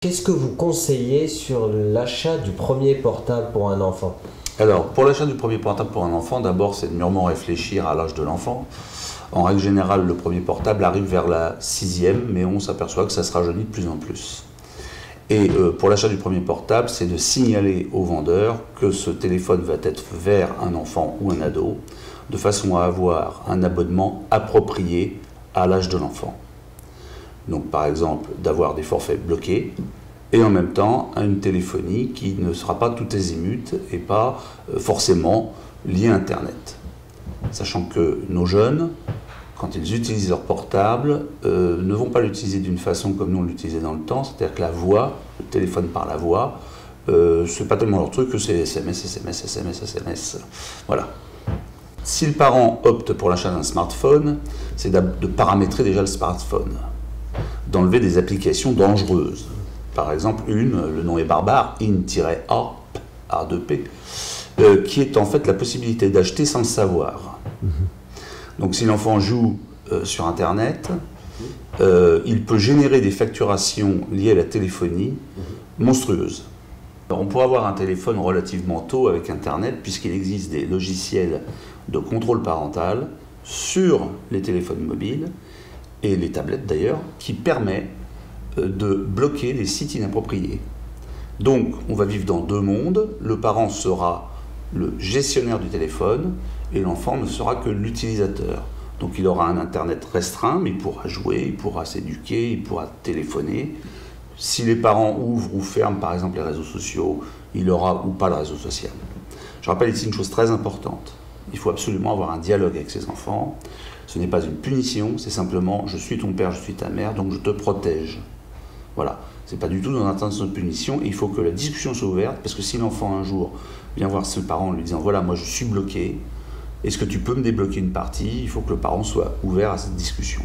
Qu'est-ce que vous conseillez sur l'achat du premier portable pour un enfant? Alors, pour l'achat du premier portable pour un enfant, d'abord, c'est de mûrement réfléchir à l'âge de l'enfant. En règle générale, le premier portable arrive vers la 6e, mais on s'aperçoit que ça se rajeunit de plus en plus. Et pour l'achat du premier portable, c'est de signaler au vendeur que ce téléphone va être vers un enfant ou un ado, de façon à avoir un abonnement approprié à l'âge de l'enfant. Donc par exemple, d'avoir des forfaits bloqués, et en même temps une téléphonie qui ne sera pas tout azimut et pas forcément liée à Internet. Sachant que nos jeunes, quand ils utilisent leur portable, ne vont pas l'utiliser d'une façon comme nous on l'utilisait dans le temps, c'est-à-dire que la voix, le téléphone par la voix, c'est pas tellement leur truc que c'est SMS, SMS, SMS, SMS. Voilà. Si le parent opte pour l'achat d'un smartphone, c'est de paramétrer déjà le smartphone, d'enlever des applications dangereuses. Par exemple, le nom est barbare, in-a, A2P, qui est en fait la possibilité d'acheter sans le savoir. Donc si l'enfant joue sur Internet, il peut générer des facturations liées à la téléphonie monstrueuses. Alors, on pourrait avoir un téléphone relativement tôt avec Internet, puisqu'il existe des logiciels de contrôle parental sur les téléphones mobiles, et les tablettes d'ailleurs, qui permet de bloquer les sites inappropriés. Donc on va vivre dans deux mondes, le parent sera le gestionnaire du téléphone et l'enfant ne sera que l'utilisateur. Donc il aura un internet restreint, mais il pourra jouer, il pourra s'éduquer, il pourra téléphoner. Si les parents ouvrent ou ferment par exemple les réseaux sociaux, il aura ou pas le réseau social. Je rappelle ici une chose très importante, il faut absolument avoir un dialogue avec ses enfants. Ce n'est pas une punition, c'est simplement je suis ton père, je suis ta mère, donc je te protège. Voilà, c'est pas du tout dans l'intention de punition, et il faut que la discussion soit ouverte, parce que si l'enfant un jour vient voir ses parents en lui disant voilà, moi je suis bloqué, est-ce que tu peux me débloquer une partie? Il faut que le parent soit ouvert à cette discussion.